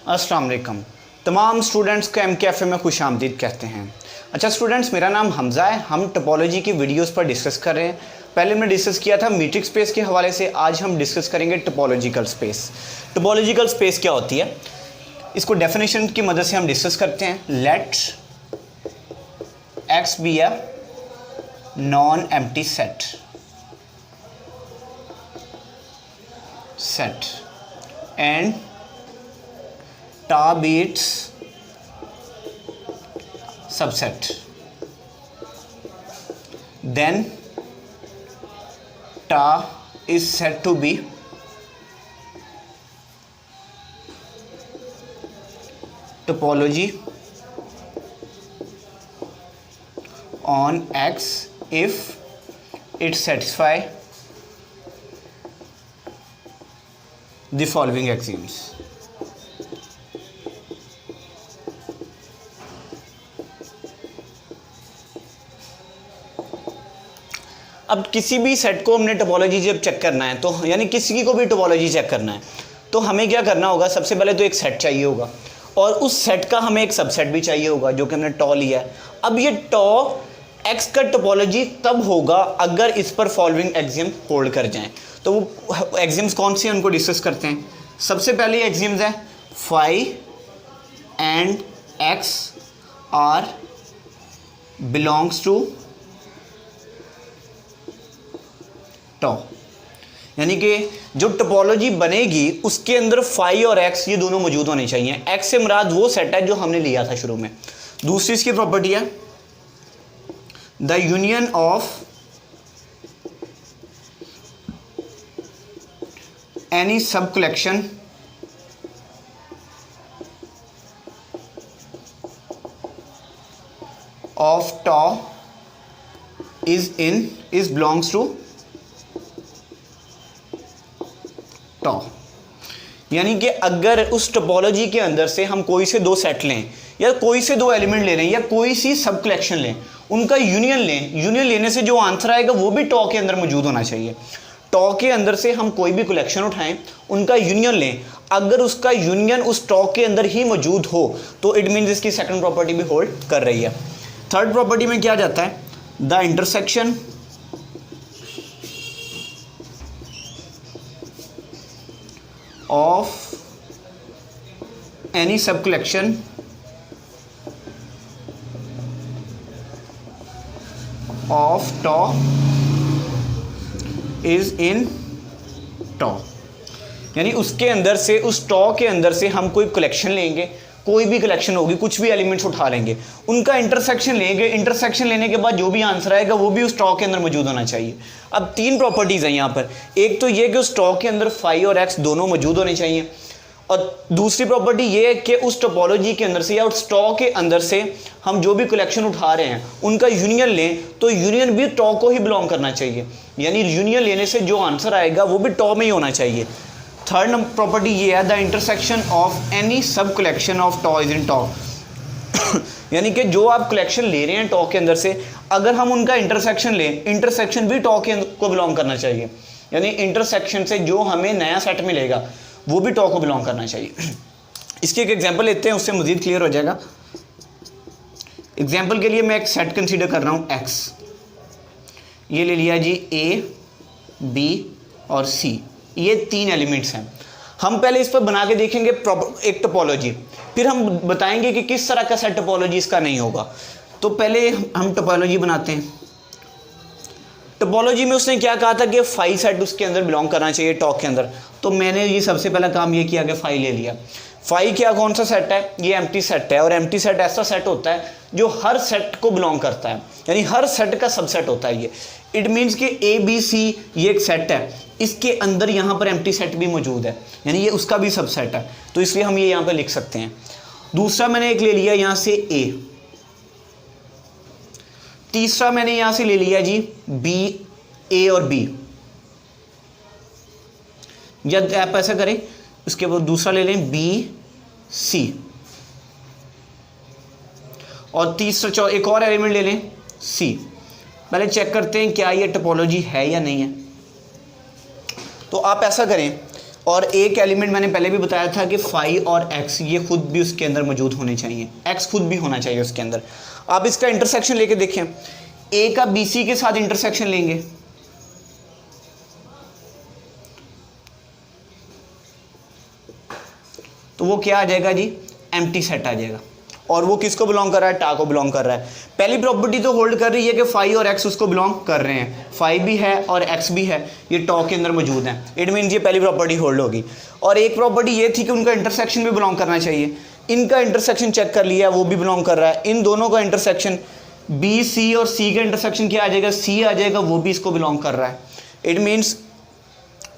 अस्सलाम वालेकुम। तमाम स्टूडेंट्स को MKFA में खुश आमदीद कहते हैं। अच्छा स्टूडेंट्स, मेरा नाम हमज़ा है। हम टोपोलॉजी की वीडियोस पर डिस्कस कर रहे हैं। पहले हमने डिस्कस किया था मीट्रिक स्पेस के हवाले से, आज हम डिस्कस करेंगे टोपोलॉजिकल स्पेस। टोपोलॉजिकल स्पेस क्या होती है, इसको डेफिनेशन की मदद से हम डिस्कस करते हैं। Let X be a non empty set and tau be its subset, then tau is said to be topology on X if it satisfy the following axioms. अब किसी भी सेट को हमने टोपोलॉजी जब चेक करना है, तो यानी किसी को भी टोपोलॉजी चेक करना है, तो हमें क्या करना होगा, सबसे पहले तो एक सेट चाहिए होगा और उस सेट का हमें एक सबसेट भी चाहिए होगा जो कि हमने टॉ लिया है। अब ये टॉ एक्स का टोपोलॉजी तब होगा अगर इस पर फॉलोइंग एक्सियम होल्ड कर जाएं। तो वो एक्सियम्स कौन से हैं उनको डिस्कस करते हैं। सबसे पहले एक्सियम्स है phi and X are belongs to tau, यानी कि जो टोपोलॉजी बनेगी उसके अंदर फाई और एक्स ये दोनों मौजूद होने चाहिए। एक्स से मुराद वो सेट है जो हमने लिया था शुरू में। दूसरी इसकी प्रॉपर्टी है the union of any sub collection of tau is belongs to tau, यानी कि अगर उस टोपोलॉजी के अंदर से हम कोई से दो सेट लें या कोई से दो एलिमेंट ले लें या कोई सी सब कलेक्शन लें, उनका यूनियन लें, यूनियन लेने से जो आंसर आएगा वो भी टॉ के अंदर मौजूद होना चाहिए। टॉ के अंदर से हम कोई भी कलेक्शन उठाएं, उनका यूनियन लें, अगर उसका यूनियन उस टॉ के अंदर ही मौजूद हो तो इट मीन्स इसकी सेकंड प्रॉपर्टी भी होल्ड कर रही है। थर्ड प्रॉपर्टी में क्या जाता है, the intersection of any sub collection of tau is in tau, यानी उसके अंदर से, उस टॉ के अंदर से हम कोई कलेक्शन लेंगे, कोई भी कलेक्शन होगी, कुछ भी एलिमेंट्स उठा लेंगे, उनका इंटरसेक्शन लेंगे, इंटरसेक्शन लेने के बाद जो भी आंसर आएगा वो भी उस टॉ के अंदर मौजूद होना चाहिए। अब तीन प्रॉपर्टीज़ हैं यहाँ पर। एक तो ये कि उस टॉ के अंदर फाई और एक्स दोनों मौजूद होने चाहिए, और दूसरी प्रॉपर्टी ये है कि उस टोपोलॉजी के अंदर से या उस टॉ के अंदर से हम जो भी कलेक्शन उठा रहे हैं उनका यूनियन लें तो यूनियन भी टॉ को ही बिलोंग करना चाहिए, यानी यूनियन लेने से जो आंसर आएगा वो भी टॉ में ही होना चाहिए। थर्ड प्रॉपर्टी ये है the intersection of any sub collection of tau is in tau, यानी कि जो आप कलेक्शन ले रहे हैं टॉ के अंदर से, अगर हम उनका इंटरसेक्शन लें, इंटरसेक्शन भी टॉ के को बिलोंग करना चाहिए, यानी इंटरसेक्शन से जो हमें नया सेट मिलेगा वो भी टॉ को बिलोंग करना चाहिए। इसकी एक एग्जांपल लेते हैं, उससे मज़ीद क्लियर हो जाएगा। एग्जांपल के लिए मैं एक सेट कंसीडर कर रहा हूँ एक्स, ये ले लिया जी ए बी और सी, ये तीन एलिमेंट्स हैं। हम पहले इस पर बना के देखेंगे एक टोपोलॉजी, फिर हम बताएंगे कि किस तरह का सेट टोपोलॉजी इसका नहीं होगा। तो पहले हम टोपोलॉजी बनाते हैं। टोपोलॉजी में उसने क्या कहा था कि फाई सेट उसके अंदर बिलोंग करना चाहिए टॉ के अंदर, तो मैंने ये सबसे पहला काम ये किया कि फाई ले लिया। फाई क्या, कौन सा सेट है, ये एम्प्टी सेट है, और एम्प्टी सेट ऐसा सेट होता है जो हर सेट को बिलोंग करता है, यानी हर सेट का सबसेट होता है ये। इट मीन्स कि ए बी सी ये एक सेट है, इसके अंदर यहाँ पर एम्प्टी सेट भी मौजूद है, यानी ये उसका भी सबसेट है, तो इसलिए हम ये यहाँ पर लिख सकते हैं। दूसरा मैंने एक ले लिया यहाँ से ए, तीसरा मैंने यहां से ले लिया जी बी, ए और बी, या आप ऐसा करें उसके बाद दूसरा ले लें बी सी, और तीसरा एक और एलिमेंट ले लें सी। पहले चेक करते हैं क्या ये टोपोलॉजी है या नहीं है। तो आप ऐसा करें और एक एलिमेंट मैंने पहले भी बताया था कि फाई और एक्स ये खुद भी उसके अंदर मौजूद होने चाहिए, एक्स खुद भी होना चाहिए उसके अंदर। आप इसका इंटरसेक्शन लेके देखें, ए का बी सी के साथ इंटरसेक्शन लेंगे तो वो क्या आ जाएगा जी, एम्प्टी सेट आ जाएगा। और वो किसको बिलोंग कर रहा है, टा को बिलोंग कर रहा है। पहली प्रॉपर्टी तो होल्ड कर रही है कि फाई और एक्स उसको बिलोंग कर रहे हैं, फाई भी है और एक्स भी है, ये टॉ के अंदर मौजूद है, इट मीन्स ये पहली प्रॉपर्टी होल्ड होगी। और एक प्रॉपर्टी ये थी कि उनका इंटरसेक्शन भी बिलोंग करना चाहिए, इनका इंटरसेक्शन चेक कर लिया, वो भी बिलोंग कर रहा है। इन दोनों का इंटरसेक्शन बी सी और सी का इंटरसेक्शन क्या आ जाएगा, सी आ जाएगा, वो भी इसको बिलोंग कर रहा है। इट मीन्स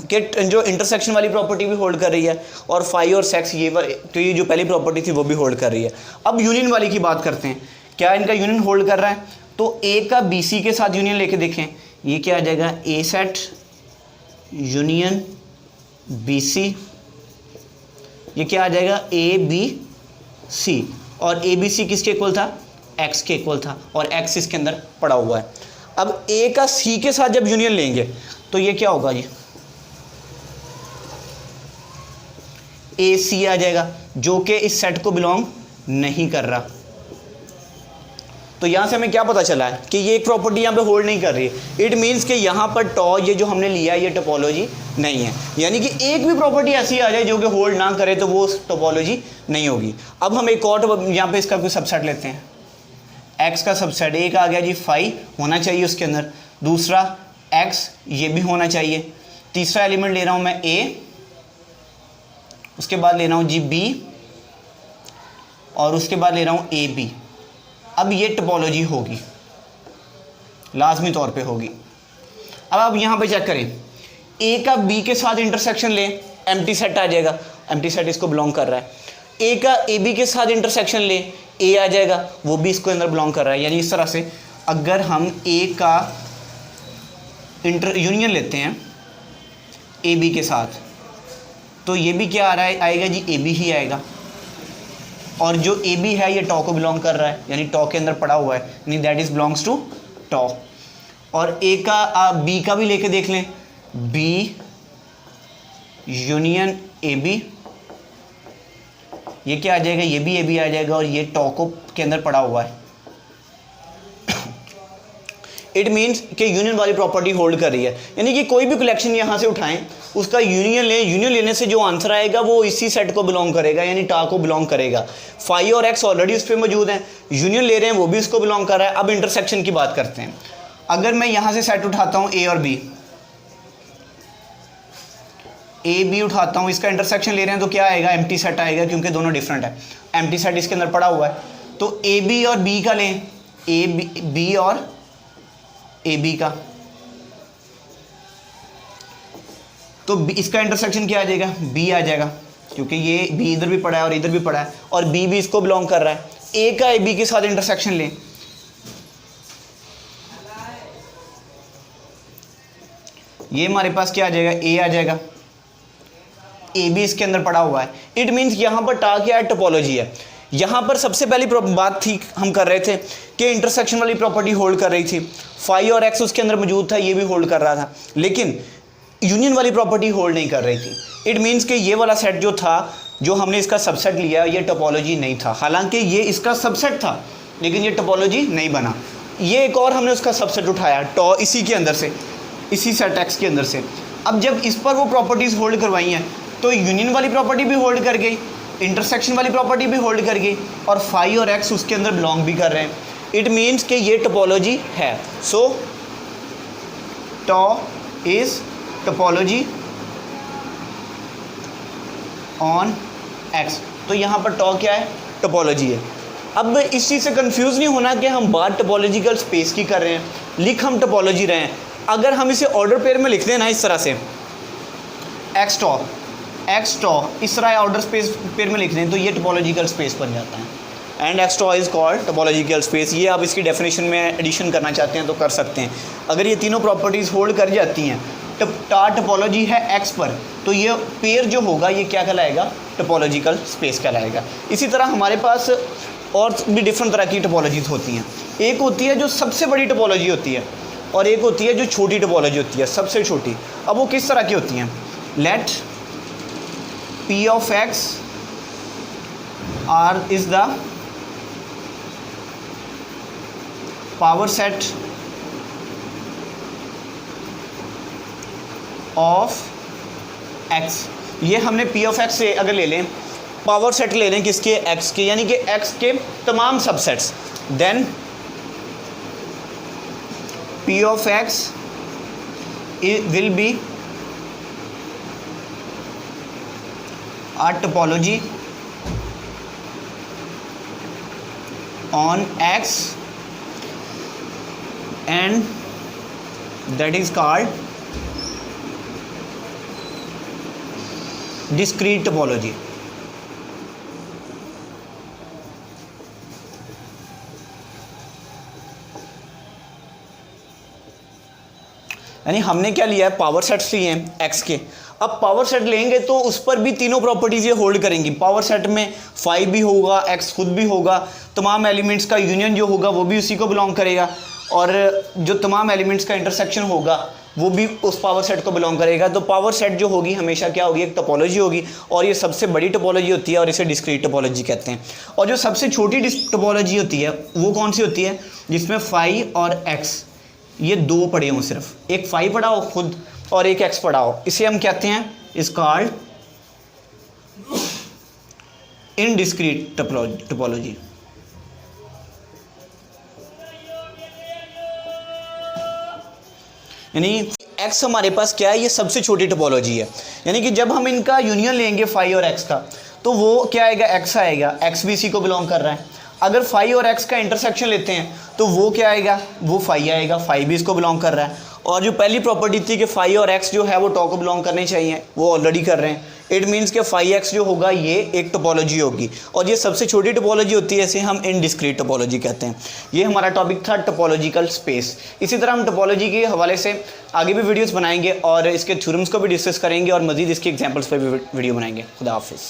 कि जो इंटरसेक्शन वाली प्रॉपर्टी भी होल्ड कर रही है और फाई और सेक्स ये जो पहली प्रॉपर्टी थी वो भी होल्ड कर रही है। अब यूनियन वाली की बात करते हैं, क्या इनका यूनियन होल्ड कर रहा है, तो ए का बी सी के साथ यूनियन लेके देखें, ये क्या आ जाएगा, ए सेट यूनियन बी सी, ये क्या आ जाएगा, ए बी सी। और ए बी सी किसके इक्वल था, एक्स के इक्वल था, और एक्स इसके अंदर पड़ा हुआ है। अब ए का सी के साथ जब यूनियन लेंगे तो ये क्या होगा जी, ए सी आ जाएगा, जो कि इस सेट को बिलोंग नहीं कर रहा। तो यहाँ से हमें क्या पता चला है कि ये एक प्रॉपर्टी यहाँ पे होल्ड नहीं कर रही है। इट मीन्स कि यहाँ पर टॉ ये जो हमने लिया ये टोपोलॉजी नहीं है, यानी कि एक भी प्रॉपर्टी ऐसी आ जाए जो कि होल्ड ना करे तो वो टोपोलॉजी नहीं होगी। अब हम एक और यहाँ पे इसका कोई सबसेट लेते हैं, एक्स का सबसेट, एक आ गया जी फाई होना चाहिए उसके अंदर, दूसरा एक्स ये भी होना चाहिए, तीसरा एलिमेंट ले रहा हूँ मैं ए, उसके बाद ले रहा हूँ जी बी, और उसके बाद ले रहा हूँ ए बी। अब ये टोपोलॉजी होगी, लाजमी तौर पे होगी। अब आप यहाँ पे चेक करें, ए का बी के साथ इंटरसेक्शन ले, एम्प्टी सेट आ जाएगा, एम्प्टी सेट इसको बिलोंग कर रहा है। ए का ए बी के साथ इंटरसेक्शन ले, ए आ जाएगा, वो भी इसको अंदर बिलोंग कर रहा है। यानी इस तरह से अगर हम ए का यूनियन लेते हैं ए बी के साथ तो ये भी क्या आ रहा है, आएगा जी ए बी ही आएगा, और जो ए बी है ये टॉ को बिलोंग कर रहा है, यानी टॉ के अंदर पड़ा हुआ है, यानी दैट इज बिलोंग्स टू टॉ। और ए का बी का भी लेके देख लें, बी यूनियन ए बी, ये क्या आ जाएगा, ये भी ए बी आ जाएगा, और ये टॉ को के अंदर पड़ा हुआ है। इट मीन्स कि यूनियन वाली प्रॉपर्टी होल्ड कर रही है, यानी कि कोई भी कलेक्शन यहाँ से उठाएं उसका यूनियन लें, यूनियन लेने से जो आंसर आएगा वो इसी सेट को बिलोंग करेगा, यानी टा को बिलोंग करेगा। फाई और एक्स ऑलरेडी उस पर मौजूद हैं, यूनियन ले रहे हैं वो भी उसको बिलोंग कर रहा है। अब इंटरसेक्शन की बात करते हैं, अगर मैं यहाँ से सेट उठाता हूँ ए और बी, ए बी उठाता हूँ, इसका इंटरसेक्शन ले रहे हैं तो क्या आएगा, एम्प्टी सेट आएगा, क्योंकि दोनों डिफरेंट है, एम्प्टी सेट इसके अंदर पड़ा हुआ है। तो ए बी और बी का लें, ए बी और ए बी का, तो इसका इंटरसेक्शन क्या आ जाएगा, बी आ जाएगा, क्योंकि ये बी इधर भी पड़ा है और इधर भी पड़ा है, और बी भी इसको बिलोंग कर रहा है। ए का ए बी के साथ इंटरसेक्शन लें, ये हमारे पास क्या आ जाएगा, ए आ जाएगा, ए बी इसके अंदर पड़ा हुआ है। इट मीन्स यहाँ पर टा क्या है, टोपोलॉजी है। यहाँ पर सबसे पहली बात थी हम कर रहे थे कि इंटरसेक्शन वाली प्रॉपर्टी होल्ड कर रही थी, फाई और एक्स उसके अंदर मौजूद था, ये भी होल्ड कर रहा था, लेकिन यूनियन वाली प्रॉपर्टी होल्ड नहीं कर रही थी। इट मीन्स कि ये वाला सेट जो था, जो हमने इसका सबसेट लिया, ये टोपोलॉजी नहीं था, हालांकि ये इसका सबसेट था लेकिन ये टोपोलॉजी नहीं बना। ये एक और हमने उसका सबसेट उठाया टॉ, इसी के अंदर से, इसी सेट एक्स के अंदर से। अब जब इस पर वो प्रॉपर्टीज़ होल्ड करवाई हैं तो यूनियन वाली प्रॉपर्टी भी होल्ड कर गई, इंटरसेक्शन वाली प्रॉपर्टी भी होल्ड कर गई, और फाई और एक्स उसके अंदर बिलोंग भी कर रहे हैं। इट मीन्स कि ये टोपोलॉजी है। So tau is topology on X. तो यहाँ पर टॉ क्या है, टोपोलॉजी है। अब इस चीज़ से कंफ्यूज नहीं होना कि हम बात टोपोलॉजिकल स्पेस की कर रहे हैं, लिख हम टोपोलॉजी रहे हैं। अगर हम इसे ऑर्डर पेयर में लिख दें ना इस तरह से, एक्स टॉ इस तरह ऑर्डर स्पेस पेयर में लिख दें तो ये टोपोलॉजिकल स्पेस बन जाता है, and x toe is called topological space. ये आप इसकी डेफिनेशन में एडिशन करना चाहते हैं तो कर सकते हैं। अगर ये तीनों प्रॉपर्टीज़ होल्ड कर जाती हैं, टा टोपोलॉजी है एक्स पर, तो ये पेयर जो होगा ये क्या कहलाएगा, टोपोलॉजिकल स्पेस कहलाएगा। इसी तरह हमारे पास और भी डिफरेंट तरह की टोपोलॉजीज होती हैं। एक होती है जो सबसे बड़ी टोपोलॉजी होती है, और एक होती है जो छोटी टोपोलॉजी होती है, सबसे छोटी। अब वो किस तरह की होती हैं, late P of x is the power set of x। ये हमने P of x से अगर ले लें, पावर सेट ले लें किसके, x के, यानी कि x के तमाम subsets, then P of x will be a topology on x and that is called discrete topology। यानी हमने क्या लिया है, पावर सेट्स लिए हैं x के। अब पावर सेट लेंगे तो उस पर भी तीनों प्रॉपर्टीज ये होल्ड करेंगी। पावर सेट में फाई भी होगा, x खुद भी होगा, तमाम एलिमेंट्स का यूनियन जो होगा वो भी उसी को बिलोंग करेगा, और जो तमाम एलिमेंट्स का इंटरसेक्शन होगा वो भी उस पावर सेट को बिलोंग करेगा। तो पावर सेट जो होगी हमेशा क्या होगी, एक टोपोलॉजी होगी, और ये सबसे बड़ी टोपोलॉजी होती है और इसे डिस्क्रीट टोपोलॉजी कहते हैं। और जो सबसे छोटी टोपोलॉजी होती है वो कौन सी होती है, जिसमें फाई और एक्स ये दो पड़े हों, सिर्फ एक फाई पड़ा हो खुद और एक एक्स पड़ा हो, इसे हम कहते हैं इज कॉल्ड इनडिस्क्रीट टोपोलॉजी। यानी x हमारे पास क्या है, ये सबसे छोटी टोपोलॉजी है। यानी कि जब हम इनका यूनियन लेंगे फाई और x का, तो वो क्या आएगा, x आएगा, x भी इसी को बिलोंग कर रहा है। अगर फाई और x का इंटरसेक्शन लेते हैं तो वो क्या आएगा, वो फाई आएगा, फाई भी इसको बिलोंग कर रहा है। और जो पहली प्रॉपर्टी थी कि फाई और x जो है वो टॉ को बिलोंग करने चाहिए, वो ऑलरेडी कर रहे हैं। इट मीन्स कि फाई x जो होगा ये एक टोपोलॉजी होगी, और ये सबसे छोटी टोपोलॉजी होती है, इसे हम इनडिस्क्रीट टोपोलॉजी कहते हैं। ये हमारा टॉपिक था टोपोलॉजिकल स्पेस। इसी तरह हम टोपोलॉजी के हवाले से आगे भी वीडियोज़ बनाएंगे और इसके थ्योरम्स को भी डिस्कस करेंगे और मज़ीद इसके एग्जाम्पल्स पर भी वीडियो बनाएंगे। खुदा हाफिज़।